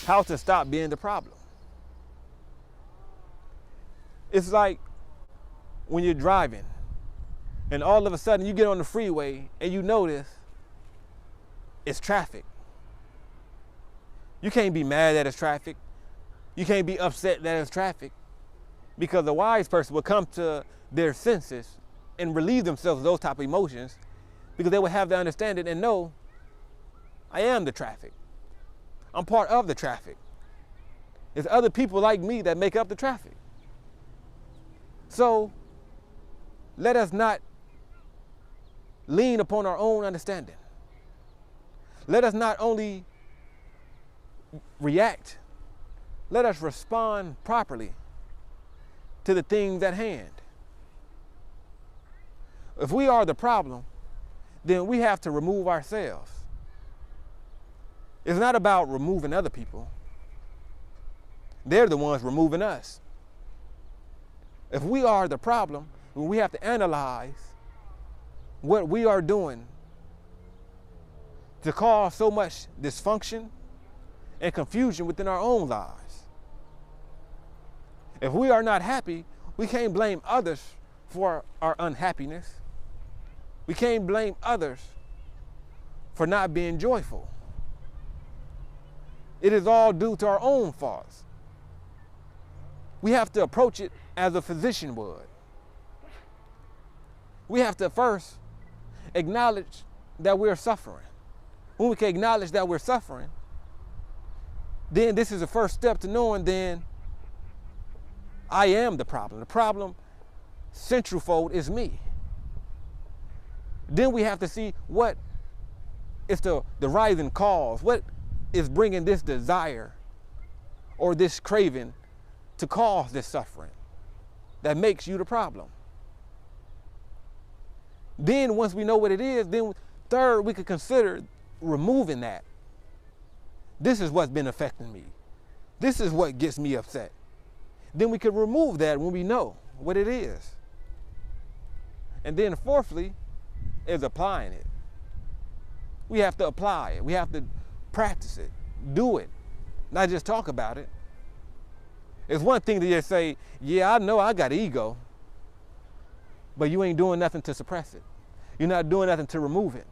How to stop being the problem. It's like when you're driving and all of a sudden you get on the freeway and you notice it's traffic. You can't be mad that it's traffic. You can't be upset that it's traffic, because a wise person will come to their senses and relieve themselves of those type of emotions, because they will have the understanding and know, I am the traffic. I'm part of the traffic. It's other people like me that make up the traffic. So let us not lean upon our own understanding. Let us not only react, let us respond properly to the things at hand. If we are the problem, then we have to remove ourselves. It's not about removing other people. They're the ones removing us. If we are the problem, then we have to analyze what we are doing to cause so much dysfunction and confusion within our own lives. If we are not happy, we can't blame others for our unhappiness. We can't blame others for not being joyful. It is all due to our own faults. We have to approach it as a physician would. We have to first acknowledge that we're suffering. When we can acknowledge that we're suffering, then this is the first step to knowing then I am the problem. The problem, centrofold, is me. Then we have to see what is the rising cause. What is bringing this desire or this craving to cause this suffering that makes you the problem. Then once we know what it is, then third, we could consider removing that. This is what's been affecting me. This is what gets me upset. Then we could remove that when we know what it is. And then fourthly is applying it. We have to apply it. We have to practice it, do it, not just talk about it. It's one thing to just say, yeah, I know I got ego, but you ain't doing nothing to suppress it. You're not doing nothing to remove it.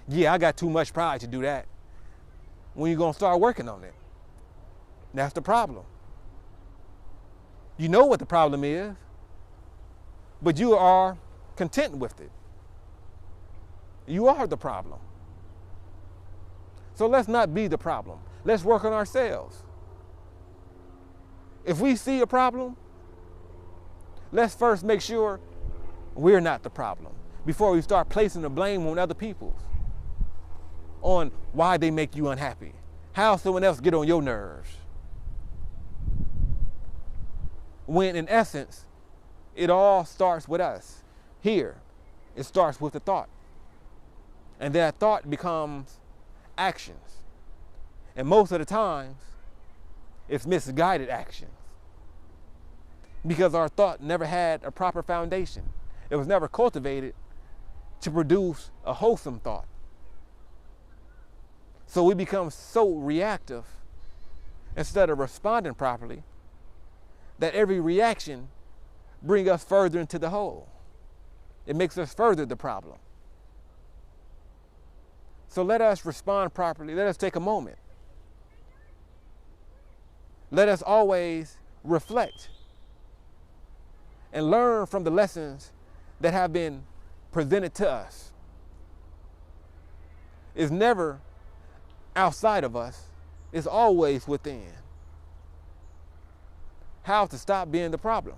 Yeah, I got too much pride to do that. When you gonna start working on it? That's the problem. You know what the problem is, but you are content with it. You are the problem. So let's not be the problem. Let's work on ourselves. If we see a problem, let's first make sure we're not the problem before we start placing the blame on other people, on why they make you unhappy, how someone else get on your nerves. When in essence, it all starts with us. Here, it starts with the thought. And that thought becomes actions. And most of the times, it's misguided actions. Because our thought never had a proper foundation. It was never cultivated to produce a wholesome thought. So we become so reactive instead of responding properly that every reaction brings us further into the hole. It makes us further the problem. So let us respond properly. Let us take a moment. Let us always reflect and learn from the lessons that have been presented to us. It's never outside of us. It's always within. How to stop being the problem.